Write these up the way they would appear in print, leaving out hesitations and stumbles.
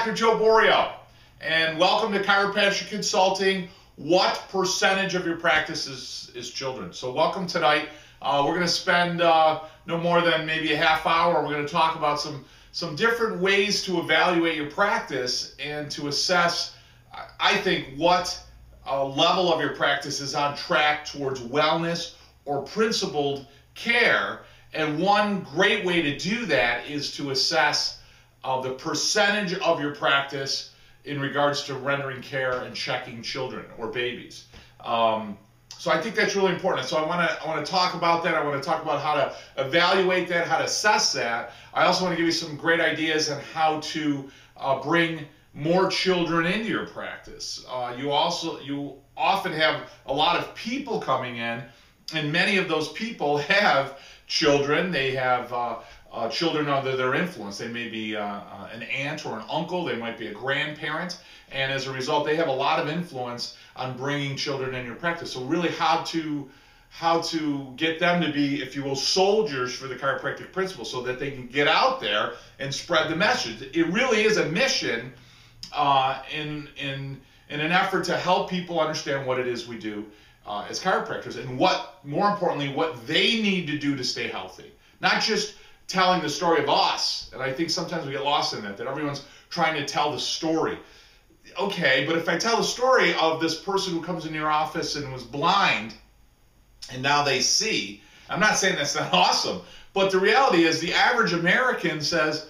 Dr. Joe Borio, and welcome to Chiropractic Consulting. What percentage of your practice is children? So welcome tonight. We're going to spend no more than maybe a half hour. We're going to talk about some different ways to evaluate your practice and to assess, I think, what level of your practice is on track towards wellness or principled care. And one great way to do that is to assess the percentage of your practice in regards to rendering care and checking children or babies. So I think that's really important. So I want to talk about that. I want to talk about how to evaluate that, how to assess that. I also want to give you some great ideas on how to bring more children into your practice. You often have a lot of people coming in, and many of those people have children. They have children under their influence. They may be an aunt or an uncle. They might be a grandparent. And as a result, they have a lot of influence on bringing children in your practice. So really how to get them to be, if you will, soldiers for the chiropractic principle so that they can get out there and spread the message. It really is a mission in an effort to help people understand what it is we do as chiropractors and more importantly, what they need to do to stay healthy. Not just telling the story of us, and I think sometimes we get lost in that everyone's trying to tell the story. Okay, but if I tell the story of this person who comes in your office and was blind and now they see, I'm not saying that's not awesome, but the reality is the average American says,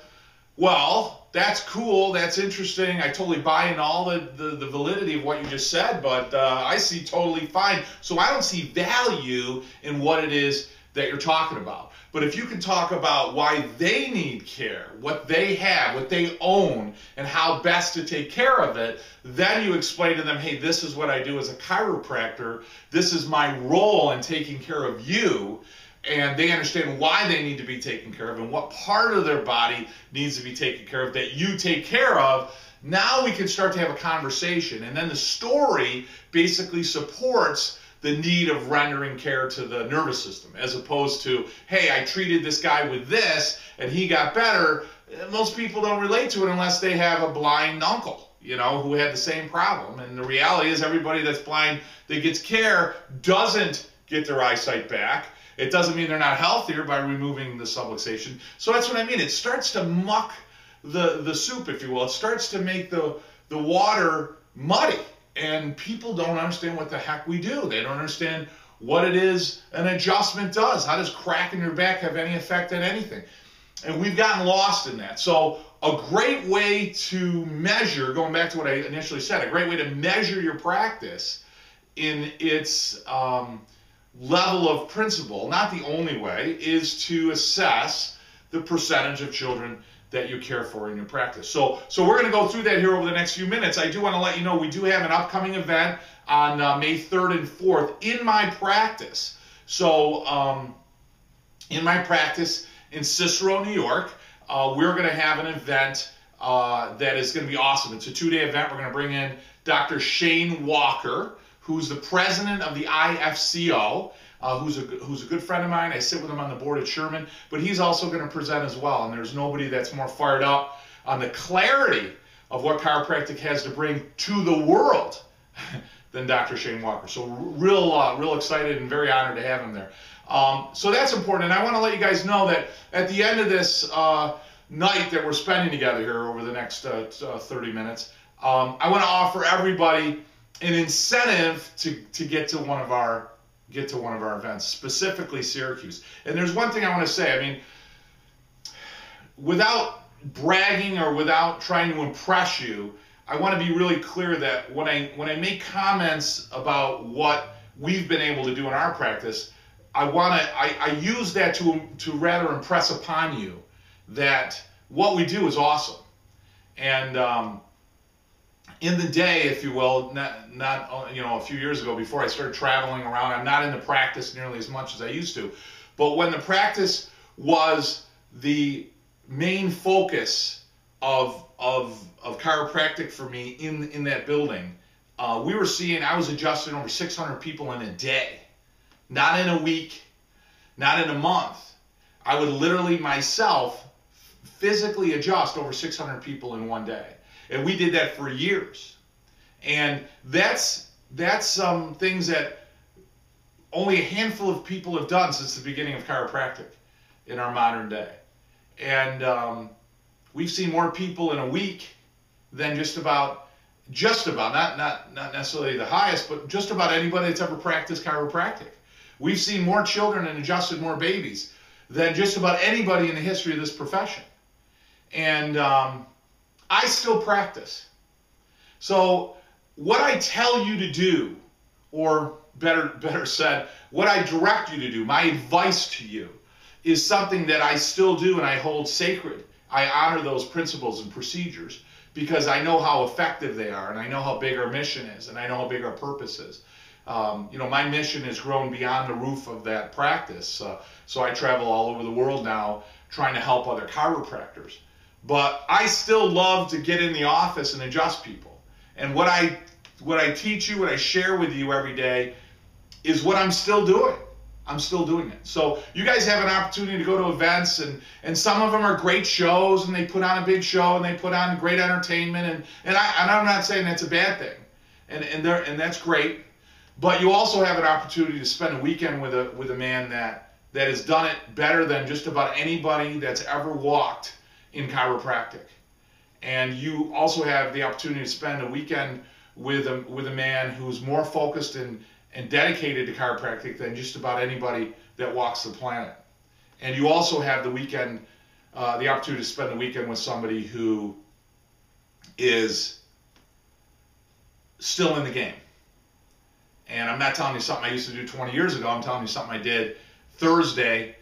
well, that's cool, that's interesting, I totally buy into all the validity of what you just said, but I see totally fine, so I don't see value in what it is that you're talking about. But if you can talk about why they need care, what they have, what they own, and how best to take care of it, then you explain to them, hey, this is what I do as a chiropractor, this is my role in taking care of you, and they understand why they need to be taken care of and what part of their body needs to be taken care of that you take care of. Now we can start to have a conversation, and then the story basically supports the need of rendering care to the nervous system, as opposed to, hey, I treated this guy with this and he got better. Most people don't relate to it unless they have a blind uncle, you know, who had the same problem. And the reality is everybody that's blind that gets care doesn't get their eyesight back. It doesn't mean they're not healthier by removing the subluxation. So that's what I mean. It starts to muck the soup, if you will. It starts to make the water muddy. And people don't understand what the heck we do. They don't understand what it is an adjustment does. How does cracking your back have any effect on anything? And we've gotten lost in that. So a great way to measure, going back to what I initially said, a great way to measure your practice in its level of principle, not the only way, is to assess the percentage of children that you care for in your practice. So we're going to go through that here over the next few minutes. I do want to let you know we do have an upcoming event on May 3rd and 4th in my practice. So in my practice in Cicero, New York, we're going to have an event that is going to be awesome. It's a 2-day event. We're going to bring in Dr. Shane Walker, who's the president of the IFCO, who's a good friend of mine. I sit with him on the board at Sherman, but he's also going to present as well. And there's nobody that's more fired up on the clarity of what chiropractic has to bring to the world than Dr. Shane Walker. So real excited and very honored to have him there. So that's important. And I want to let you guys know that at the end of this night that we're spending together here over the next 30 minutes, I want to offer everybody an incentive to get to one of our events, specifically Syracuse. And there's one thing I want to say. I mean, without bragging or without trying to impress you, I want to be really clear that when I make comments about what we've been able to do in our practice, I use that to rather impress upon you that what we do is awesome. And in the day, if you will, not a few years ago before I started traveling around, I'm not in the practice nearly as much as I used to. But when the practice was the main focus of chiropractic for me in that building, I was adjusting over 600 people in a day, not in a week, not in a month. I would literally myself physically adjust over 600 people in one day. And we did that for years. And that's some things that only a handful of people have done since the beginning of chiropractic in our modern day. And we've seen more people in a week than just about, not necessarily the highest, but just about anybody that's ever practiced chiropractic. We've seen more children and adjusted more babies than just about anybody in the history of this profession. And I still practice. So what I tell you to do, or better said, what I direct you to do, my advice to you, is something that I still do and I hold sacred. I honor those principles and procedures because I know how effective they are, and I know how big our mission is, and I know how big our purpose is. My mission has grown beyond the roof of that practice. So I travel all over the world now trying to help other chiropractors. But I still love to get in the office and adjust people. And what I teach you, what I share with you every day is what I'm still doing. I'm still doing it. So you guys have an opportunity to go to events, and some of them are great shows, and they put on a big show, and they put on great entertainment, and I'm not saying that's a bad thing, and that's great. But you also have an opportunity to spend a weekend with a man that has done it better than just about anybody that's ever walked in chiropractic. And you also have the opportunity to spend a weekend with a man who's more focused and dedicated to chiropractic than just about anybody that walks the planet. And you also have the opportunity to spend the weekend with somebody who is still in the game. And I'm not telling you something I used to do 20 years ago. I'm telling you something I did Thursday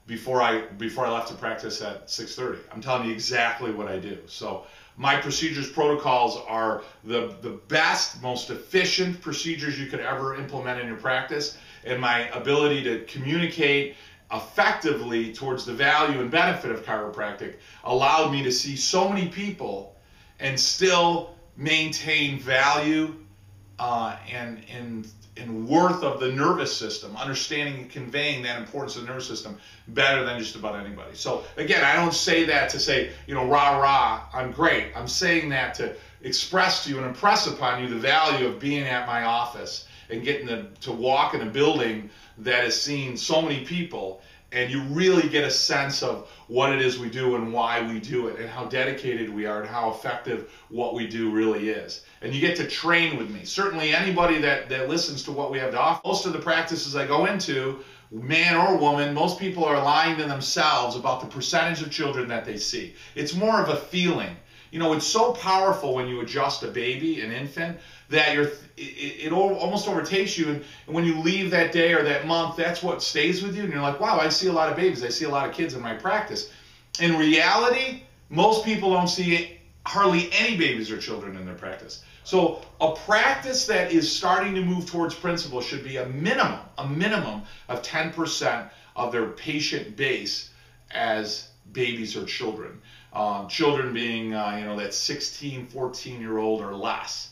before I left to practice at 6:30. I'm telling you exactly what I do. So my procedures protocols are the best, most efficient procedures you could ever implement in your practice. And my ability to communicate effectively towards the value and benefit of chiropractic allowed me to see so many people and still maintain value and worth of the nervous system, understanding and conveying that importance of the nervous system better than just about anybody. So again, I don't say that to say, rah, rah, I'm great. I'm saying that to express to you and impress upon you the value of being at my office and getting to walk in a building that has seen so many people, and you really get a sense of what it is we do and why we do it and how dedicated we are and how effective what we do really is. And you get to train with me. Certainly anybody that listens to what we have to offer, most of the practices I go into, man or woman, most people are lying to themselves about the percentage of children that they see. It's more of a feeling. It's so powerful when you adjust a baby, an infant, that it almost overtakes you, and when you leave that day or that month, that's what stays with you, and you're like, wow, I see a lot of babies, I see a lot of kids in my practice. In reality, most people don't see hardly any babies or children in their practice. So a practice that is starting to move towards principle should be a minimum of 10% of their patient base as babies or children. Children being, that 16, 14-year-old or less.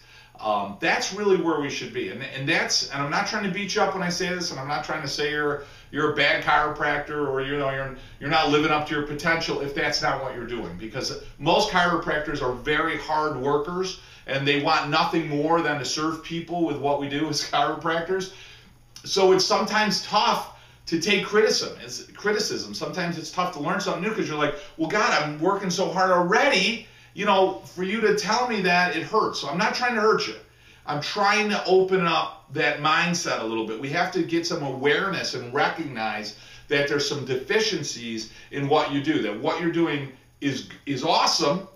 That's really where we should be. And I'm not trying to beat you up when I say this, and I'm not trying to say you're a bad chiropractor or you're not living up to your potential if that's not what you're doing. Because most chiropractors are very hard workers, and they want nothing more than to serve people with what we do as chiropractors. So it's sometimes tough to take criticism. Sometimes it's tough to learn something new because you're like, well, God, I'm working so hard already. For you to tell me that, it hurts. So I'm not trying to hurt you. I'm trying to open up that mindset a little bit. We have to get some awareness and recognize that there's some deficiencies in what you do, that what you're doing is awesome,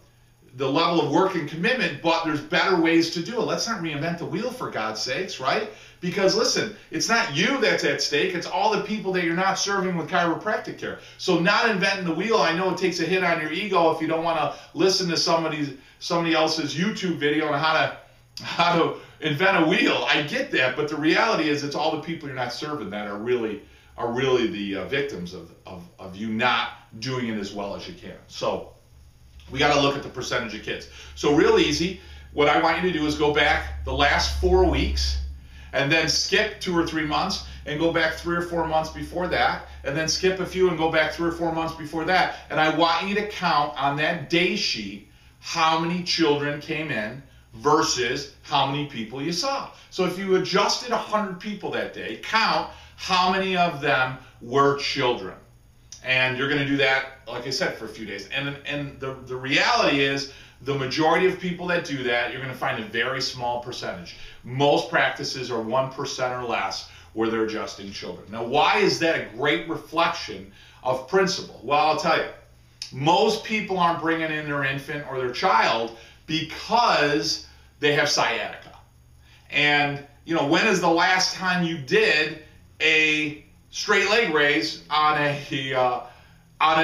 the level of work and commitment, but there's better ways to do it. Let's not reinvent the wheel, for God's sakes, right? Because listen, it's not you that's at stake, it's all the people that you're not serving with chiropractic care. So not inventing the wheel, I know it takes a hit on your ego if you don't want to listen to somebody else's YouTube video on how to invent a wheel. I get that, but the reality is it's all the people you're not serving that are really the victims of you not doing it as well as you can. So we got to look at the percentage of kids. So real easy, what I want you to do is go back the last 4 weeks and then skip 2 or 3 months and go back 3 or 4 months before that, and then skip a few and go back 3 or 4 months before that. And I want you to count on that day sheet how many children came in versus how many people you saw. So if you adjusted 100 people that day, count how many of them were children. And you're going to do that, like I said, for a few days. And the reality is, the majority of people that do that, you're going to find a very small percentage. Most practices are 1% or less where they're adjusting children. Now, why is that a great reflection of principle? Well, I'll tell you. Most people aren't bringing in their infant or their child because they have sciatica. And, you know, when is the last time you did a straight leg raise on an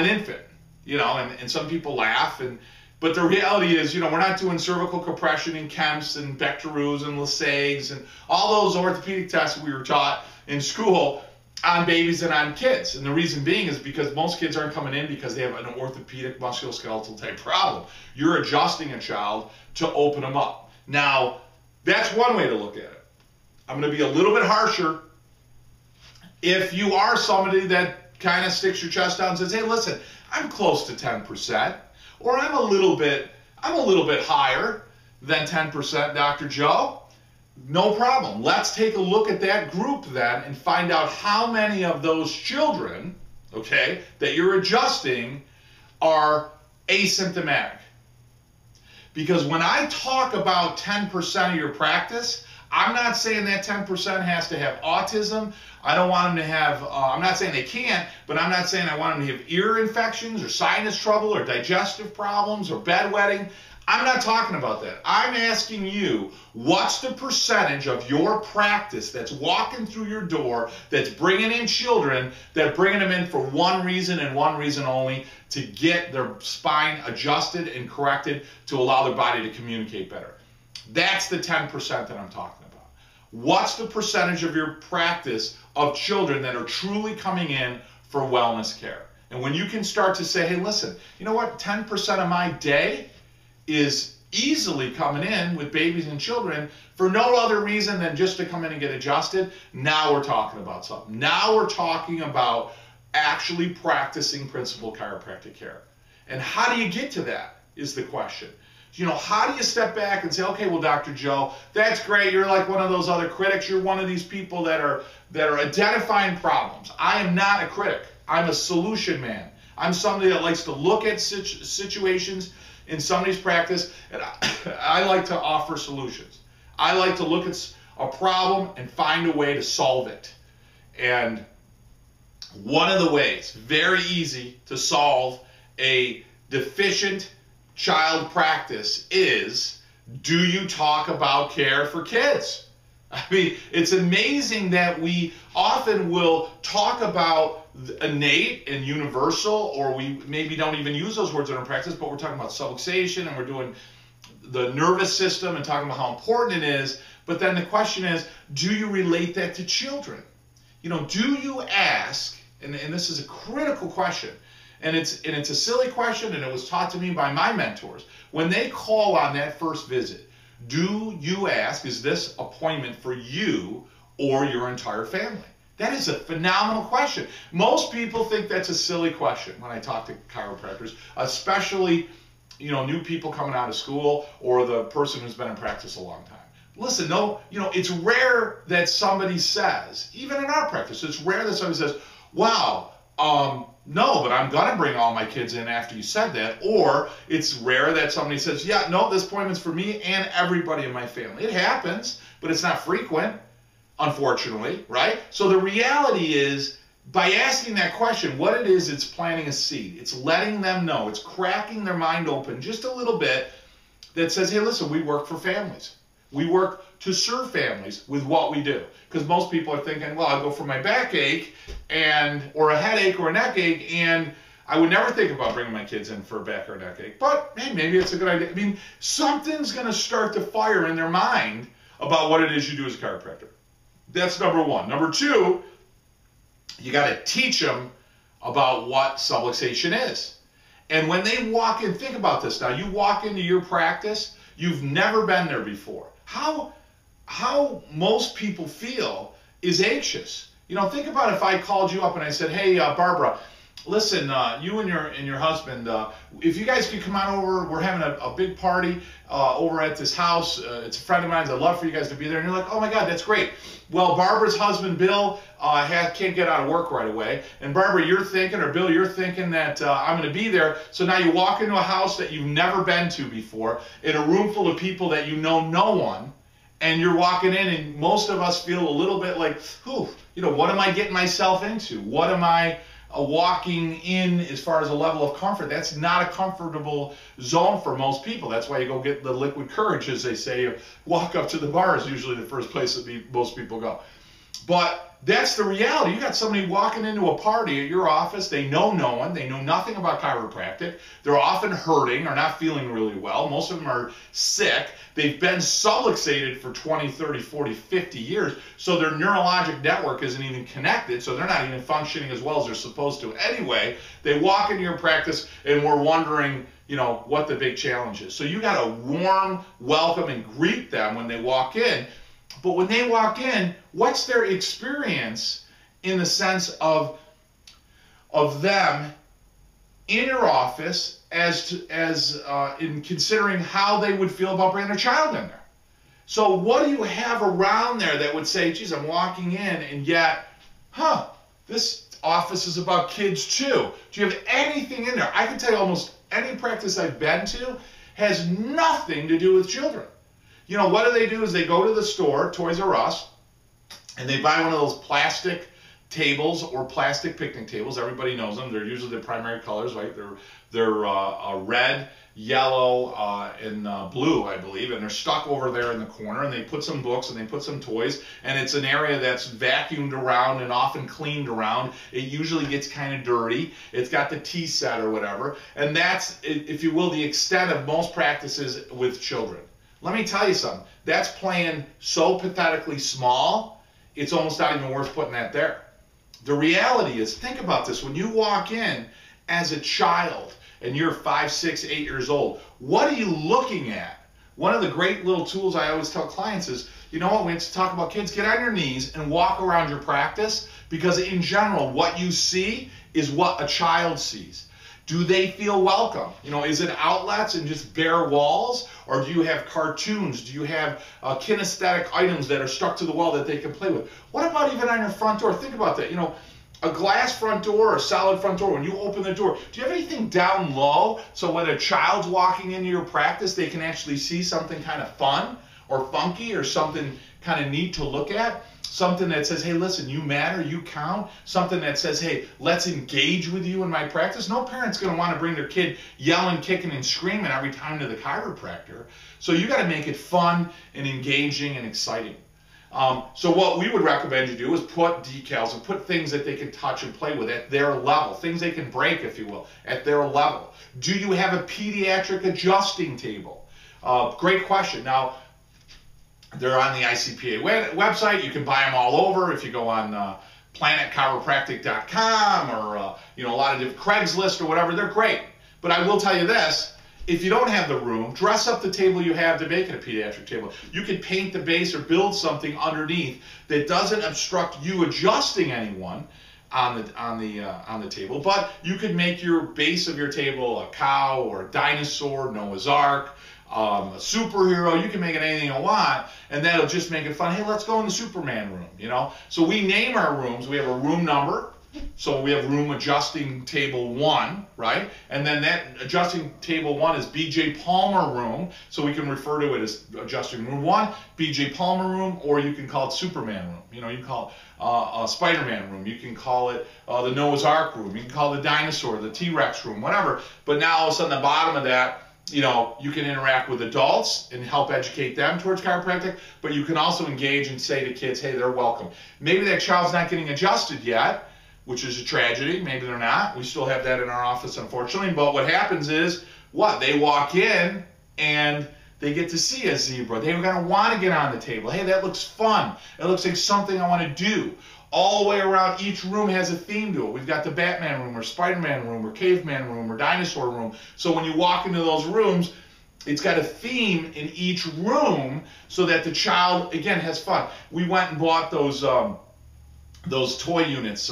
infant? You know, and some people laugh, but the reality is, you know, we're not doing cervical compression and Kemp's and Bechterews and Lesagues and all those orthopedic tests we were taught in school on babies and on kids. And the reason being is because most kids aren't coming in because they have an orthopedic musculoskeletal type problem. You're adjusting a child to open them up. Now, that's one way to look at it. I'm going to be a little bit harsher. If you are somebody that kind of sticks your chest out and says, hey, listen, I'm close to 10%, or I'm a little bit higher than 10%, Dr. Joe, no problem. Let's take a look at that group then and find out how many of those children, okay, that you're adjusting are asymptomatic. Because when I talk about 10% of your practice, I'm not saying that 10% has to have autism. I don't want them to have, I'm not saying they can't, but I'm not saying I want them to have ear infections or sinus trouble or digestive problems or bedwetting. I'm not talking about that. I'm asking you, what's the percentage of your practice that's walking through your door, that's bringing in children, that bringing them in for one reason and one reason only, to get their spine adjusted and corrected to allow their body to communicate better? That's the 10% that I'm talking about. What's the percentage of your practice of children that are truly coming in for wellness care? And when you can start to say, hey, listen, you know what, 10% of my day is easily coming in with babies and children for no other reason than just to come in and get adjusted, now we're talking about something. Now we're talking about actually practicing principal chiropractic care. And how do you get to that is the question. You know, how do you step back and say, okay, well, Dr. Joe, that's great. You're like one of those other critics. You're one of these people that are identifying problems. I am not a critic. I'm a solution man. I'm somebody that likes to look at situations in somebody's practice, and I like to offer solutions. I like to look at a problem and find a way to solve it. And one of the ways, very easy to solve a deficient child practice is, do you talk about care for kids? I mean, it's amazing that we often will talk about innate and universal, or we maybe don't even use those words in our practice, but we're talking about subluxation and we're doing the nervous system and talking about how important it is. But then the question is, do you relate that to children? You know, do you ask, and this is a critical question, and it's a silly question, and it was taught to me by my mentors. When they call on that first visit, do you ask, is this appointment for you or your entire family? That is a phenomenal question. Most people think that's a silly question when I talk to chiropractors, especially, you know, new people coming out of school or the person who's been in practice a long time. Listen, no, you know, it's rare that somebody says, even in our practice, it's rare that somebody says, wow, no, but I'm going to bring all my kids in after you said that. Or it's rare that somebody says, yeah, no, this appointment's for me and everybody in my family. It happens, but it's not frequent, unfortunately, right? So the reality is, by asking that question, what it is, it's planting a seed. It's letting them know. It's cracking their mind open just a little bit that says, hey, listen, we work for families. We work to serve families with what we do. Because most people are thinking, well, I'll go for my backache or a headache or a neck ache, and I would never think about bringing my kids in for a back or a neck ache. But, hey, maybe it's a good idea. I mean, something's going to start to fire in their mind about what it is you do as a chiropractor. That's number one. Number two, you got to teach them about what subluxation is. And when they walk in, think about this now. You walk into your practice, you've never been there before. How most people feel is anxious. You know, think about if I called you up and I said, hey, Barbara, listen, you and your husband, if you guys could come on over, we're having a big party over at this house. It's a friend of mine's. I'd love for you guys to be there. And you're like, oh my God, that's great. Well, Barbara's husband, Bill, can't get out of work right away. And Barbara, you're thinking, or Bill, you're thinking that I'm going to be there. So now you walk into a house that you've never been to before, in a room full of people that you know no one. And you're walking in, and most of us feel a little bit like, whew, what am I getting myself into? What am I walking in as far as a level of comfort? That's not a comfortable zone for most people. That's why you go get the liquid courage, as they say. Walk up to the bar is usually the first place that most people go. But that's the reality. You got somebody walking into a party at your office. They know no one. They know nothing about chiropractic. They're often hurting or not feeling really well. Most of them are sick. They've been subluxated for 20, 30, 40, 50 years. So their neurologic network isn't even connected. So they're not even functioning as well as they're supposed to anyway. They walk into your practice and we're wondering, what the big challenge is. So you got to warm welcome and greet them when they walk in. But when they walk in, what's their experience in the sense of them in your office as in considering how they would feel about bringing a child in there? So what do you have around there that would say, geez, I'm walking in and yet, this office is about kids too. Do you have anything in there? I can tell you almost any practice I've been to has nothing to do with children. What do? Is they go to the store, Toys R Us, and they buy one of those plastic tables or plastic picnic tables. Everybody knows them. They're usually the primary colors, right? They're red, yellow, and blue, I believe, and they're stuck over there in the corner, and they put some books and they put some toys, and it's an area that's vacuumed around and often cleaned around. It usually gets kind of dirty. It's got the tea set or whatever, and that's, if you will, the extent of most practices with children. Let me tell you something. That's playing so pathetically small, it's almost not even worth putting that there. The reality is, think about this. When you walk in as a child and you're 5, 6, 8 years old, what are you looking at? One of the great little tools I always tell clients is, when it's talk about kids, get on your knees and walk around your practice, because in general, what you see is what a child sees. Do they feel welcome? Is it outlets and just bare walls? Or do you have cartoons? Do you have kinesthetic items that are stuck to the wall that they can play with? What about even on your front door? Think about that. A glass front door or a solid front door, when you open the door, do you have anything down low so when a child's walking into your practice, they can actually see something kind of fun or funky or something kind of neat to look at? Something that says, hey, listen, you matter, you count. Something that says, hey, let's engage with you in my practice. No parent's going to want to bring their kid yelling, kicking, and screaming every time to the chiropractor. So you got to make it fun and engaging and exciting. So what we would recommend you do is put decals and put things that they can touch and play with at their level, things they can break, if you will, at their level. Do you have a pediatric adjusting table? Great question. Now, they're on the ICPA website. You can buy them all over. If you go on planetchiropractic.com or a lot of different Craigslist or whatever, they're great. But I will tell you this: if you don't have the room, dress up the table you have to make it a pediatric table. You could paint the base or build something underneath that doesn't obstruct you adjusting anyone on the table. But you could make your base of your table a cow or a dinosaur, Noah's Ark, a superhero. You can make it anything you want, and that'll just make it fun. Hey, let's go in the Superman room, So we name our rooms. We have a room number. So we have room adjusting table 1, right? And then that adjusting table 1 is BJ Palmer room. So we can refer to it as adjusting room 1, BJ Palmer room, or you can call it Superman room. You can call it a Spider-Man room. You can call it the Noah's Ark room. You can call it the dinosaur, the T-Rex room, whatever. But now all of a sudden, the bottom of that, you can interact with adults and help educate them towards chiropractic, but you can also engage and say to kids, hey, they're welcome. Maybe that child's not getting adjusted yet, which is a tragedy. Maybe they're not. We still have that in our office, unfortunately. But what happens is, they walk in and they get to see a zebra. They're going to want to get on the table. Hey, that looks fun. It looks like something I want to do. All the way around, each room has a theme to it. We've got the Batman room or Spider-Man room or Caveman room or Dinosaur room. So when you walk into those rooms, it's got a theme in each room so that the child, again, has fun. We went and bought those those toy units,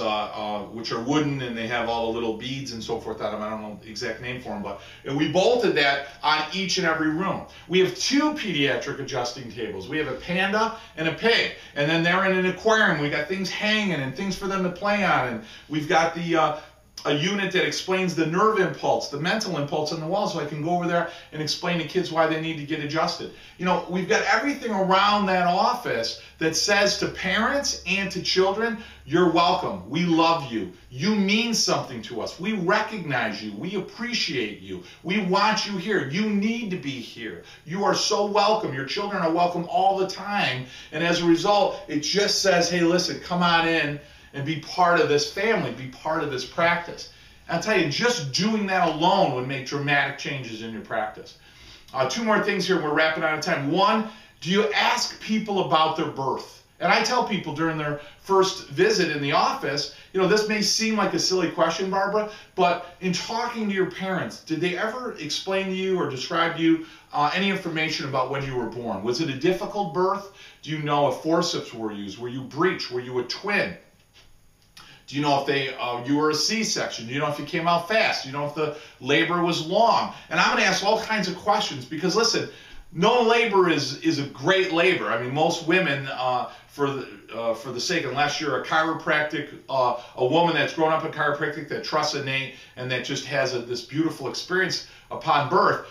which are wooden and they have all the little beads and so forth on them. I don't know the exact name for them, but and we bolted that on each and every room. We have 2 pediatric adjusting tables. We have a panda and a pig, and then they're in an aquarium. We got things hanging and things for them to play on, and we've got the a unit that explains the nerve impulse, the mental impulse on the wall, so I can go over there and explain to kids why they need to get adjusted. You know, we've got everything around that office that says to parents and to children, you're welcome. We love you. You mean something to us. We recognize you. We appreciate you. We want you here. You need to be here. You are so welcome. Your children are welcome all the time. And as a result, it just says, hey, listen, come on in and be part of this family, be part of this practice. And I'll tell you, just doing that alone would make dramatic changes in your practice. 2 more things here, we're wrapping out of time. 1, do you ask people about their birth? And I tell people during their first visit in the office, you know, this may seem like a silly question, Barbara, but in talking to your parents, did they ever explain to you or describe to you any information about when you were born? Was it a difficult birth? Do you know if forceps were used? Were you breech? Were you a twin? Do you know if you were a C-section? Do you know if you came out fast? Do you know if the labor was long? And I'm going to ask all kinds of questions because, listen, no labor is a great labor. I mean, most women, for the sake, unless you're a chiropractic, a woman that's grown up in chiropractic that trusts innate and that just has this beautiful experience upon birth,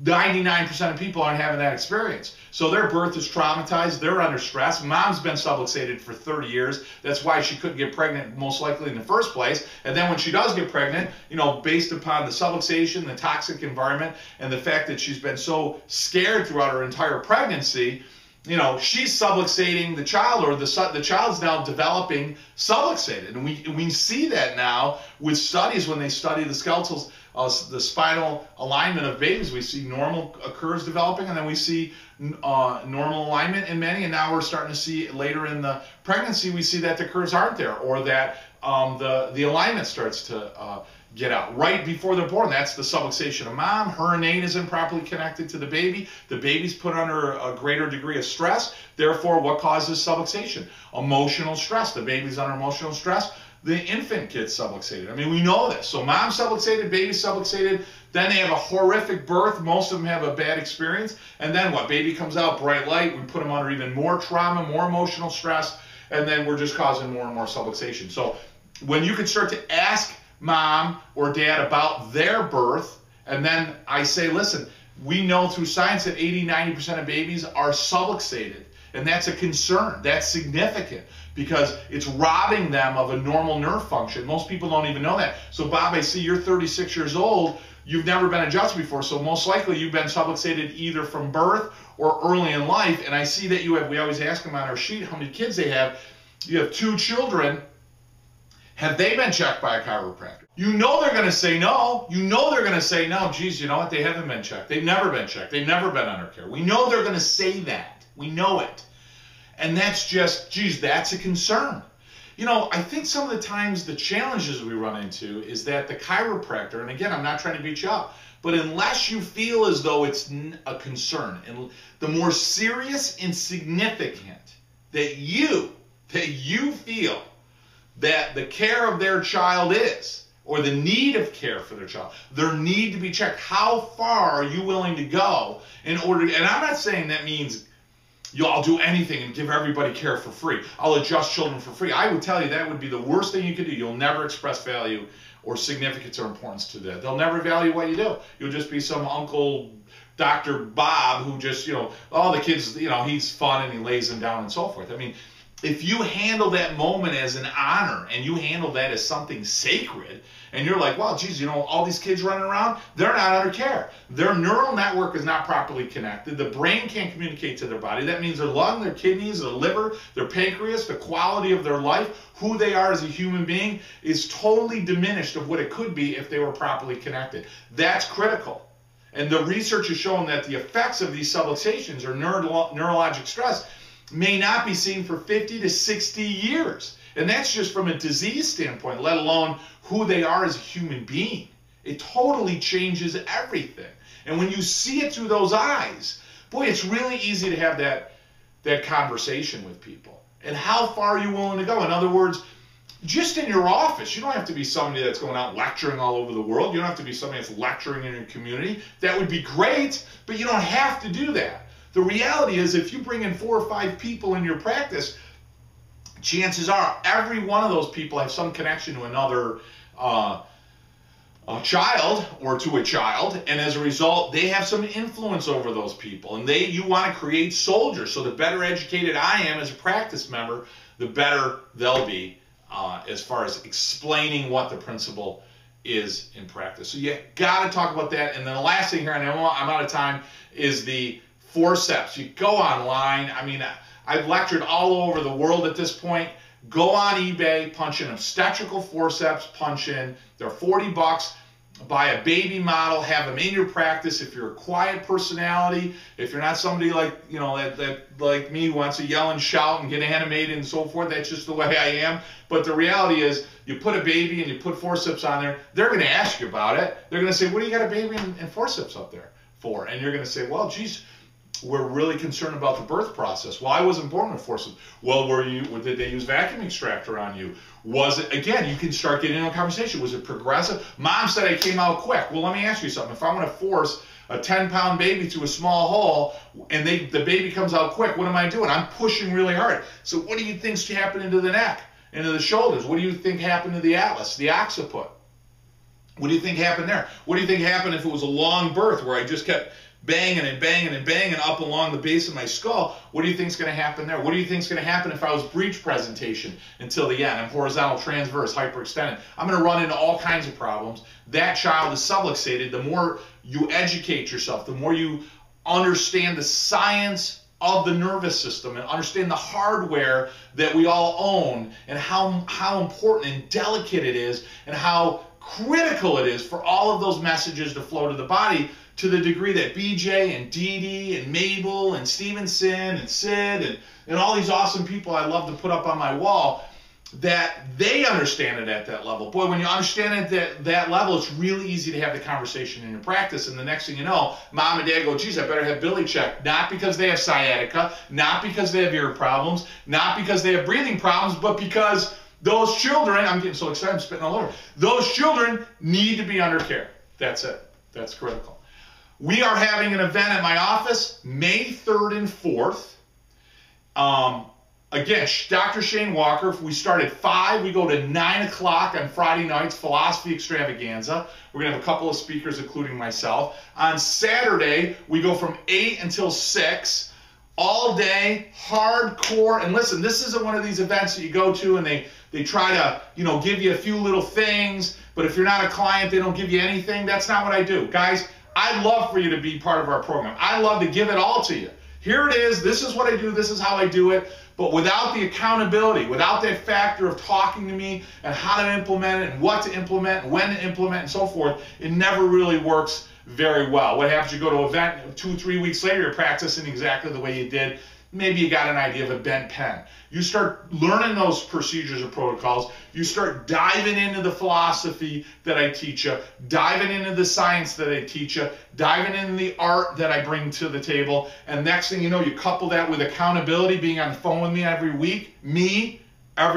99% of people aren't having that experience. So their birth is traumatized, they're under stress. Mom's been subluxated for 30 years. That's why she couldn't get pregnant most likely in the first place. And then when she does get pregnant, you know, based upon the subluxation, the toxic environment, and the fact that she's been so scared throughout her entire pregnancy, you know, she's subluxating the child, or the child's now developing subluxated. And we see that now with studies when they study the skeletals, the spinal alignment of babies. We see normal curves developing, and then we see normal alignment in many, and now we're starting to see later in the pregnancy, we see that the curves aren't there, or that the alignment starts to get out right before they're born. That's the subluxation of mom. Her innate isn't properly connected to the baby. The baby's put under a greater degree of stress. Therefore, what causes subluxation? Emotional stress. The baby's under emotional stress. The infant gets subluxated. I mean, we know this. So mom's subluxated, baby's subluxated, then they have a horrific birth. Most of them have a bad experience. And then what? Baby comes out bright light. We put them under even more trauma, more emotional stress, and then we're just causing more and more subluxation. So when you can start to ask mom or dad about their birth, and then I say, listen, we know through science that 80-90% of babies are subluxated, and that's a concern. That's significant because it's robbing them of a normal nerve function. Most people don't even know that. So Bob, I see you're 36 years old. You've never been adjusted before, so most likely you've been subluxated either from birth or early in life. And I see that you have, we always ask them on our sheet how many kids they have. You have 2 children. Have they been checked by a chiropractor? You know they're going to say no. You know they're going to say no. Geez, you know what? They haven't been checked. They've never been checked. They've never been under care. We know they're going to say that. We know it. And that's just, geez, that's a concern. You know, I think some of the times the challenges we run into is that the chiropractor, and again, I'm not trying to beat you up, but unless you feel as though it's a concern, and the more serious and significant that you feel that the care of their child is, or the need of care for their child, their need to be checked, how far are you willing to go in order to, and I'm not saying that means I'll do anything and give everybody care for free. I'll adjust children for free. I would tell you that would be the worst thing you could do. You'll never express value or significance or importance to that. They'll never value what you do. You'll just be some Uncle Dr. Bob who just, you know, all the kids, you know, he's fun and he lays them down and so forth. I mean, if you handle that moment as an honor and you handle that as something sacred, and you're like, well, geez, you know, all these kids running around, they're not under care. Their neural network is not properly connected. The brain can't communicate to their body. That means their lung, their kidneys, their liver, their pancreas, the quality of their life, who they are as a human being is totally diminished of what it could be if they were properly connected. That's critical. And the research has shown that the effects of these subluxations or neurologic stress may not be seen for 50 to 60 years. And that's just from a disease standpoint, let alone who they are as a human being. It totally changes everything. And when you see it through those eyes, boy, it's really easy to have that conversation with people. And how far are you willing to go? In other words, just in your office, you don't have to be somebody that's going out lecturing all over the world. You don't have to be somebody that's lecturing in your community. That would be great, but you don't have to do that. The reality is, if you bring in 4 or 5 people in your practice, chances are every one of those people have some connection to another a child or to a child, and as a result, they have some influence over those people. And you want to create soldiers. So the better educated I am as a practice member, the better they'll be as far as explaining what the principle is in practice. So you got to talk about that. And then the last thing here, and I'm out of time, is the forceps. You go online. I mean, I've lectured all over the world at this point. Go on eBay, punch in obstetrical forceps, punch in. They're $40. Buy a baby model, have them in your practice. If you're a quiet personality, if you're not somebody like, you know, that like me wants to yell and shout and get animated and so forth, that's just the way I am. But the reality is, you put a baby and you put forceps on there, they're going to ask you about it. They're going to say, what do you got a baby and forceps up there for? And you're going to say, well, geez, we're really concerned about the birth process. Well, I wasn't born with forceps. Well, did they use vacuum extractor on you? Was it, again, you can start getting into a conversation. Was it progressive? Mom said I came out quick. Well, let me ask you something. If I want to force a 10-pound baby through a small hole and the baby comes out quick, what am I doing? I'm pushing really hard. So what do you think's happening to the neck, into the shoulders? What do you think happened to the atlas, the occiput? What do you think happened there? What do you think happened if it was a long birth where I just kept banging and banging and banging up along the base of my skull? What do you think is going to happen there? What do you think is going to happen if I was breech presentation until the end? I'm horizontal transverse, hyperextended. I'm going to run into all kinds of problems. That child is subluxated. The more you educate yourself, the more you understand the science of the nervous system and understand the hardware that we all own and how important and delicate it is and how critical it is for all of those messages to flow to the body, to the degree that BJ and Dee Dee and Mabel and Stevenson and Sid and all these awesome people I love to put up on my wall, that they understand it at that level. Boy, when you understand it at that level, it's really easy to have the conversation in your practice. And the next thing you know, mom and dad go, geez, I better have Billy checked. Not because they have sciatica, not because they have ear problems, not because they have breathing problems, but because those children, I'm getting so excited, I'm spitting all over. Those children need to be under care. That's it. That's critical. We are having an event at my office May 3rd and 4th. Again, Dr. Shane Walker. We start at 5. We go to 9 o'clock on Friday nights, Philosophy Extravaganza. We're going to have a couple of speakers, including myself. On Saturday, we go from 8 until 6. All day, hardcore. And listen, this isn't one of these events that you go to and they try to, give you a few little things. But if you're not a client, they don't give you anything. That's not what I do. Guys, I'd love for you to be part of our program. I love to give it all to you. Here it is. This is what I do. This is how I do it. But without the accountability, without that factor of talking to me and how to implement it and what to implement and when to implement and so forth, it never really works very well. What happens? You go to an event 2 or 3 weeks later, you're practicing exactly the way you did. Maybe you got an idea of a bent pen. You start learning those procedures or protocols. You start diving into the philosophy that I teach you, diving into the science that I teach you, diving into the art that I bring to the table. And next thing you know, you couple that with accountability, being on the phone with me every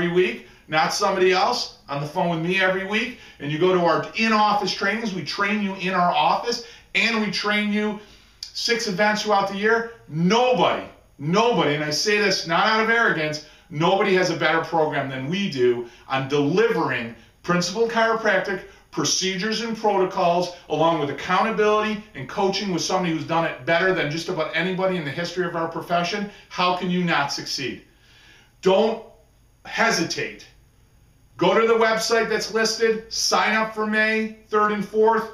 week, not somebody else, on the phone with me every week. And you go to our in-office trainings. We train you in our office, and we train you 6 events throughout the year. Nobody, and I say this not out of arrogance, nobody has a better program than we do on delivering principled chiropractic procedures and protocols, along with accountability and coaching with somebody who's done it better than just about anybody in the history of our profession. How can you not succeed? Don't hesitate. Go to the website that's listed, sign up for May 3rd and 4th,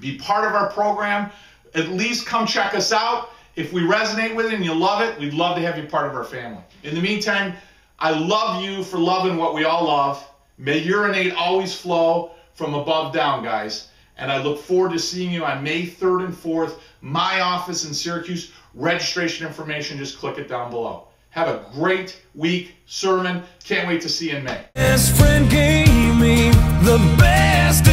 be part of our program, at least come check us out. If we resonate with it and you love it, we'd love to have you part of our family. In the meantime, I love you for loving what we all love. May urinate always flow from above down, guys. And I look forward to seeing you on May 3rd and 4th. My office in Syracuse. Registration information, just click it down below. Have a great week serving. Can't wait to see you in May. Best friend gave me the best.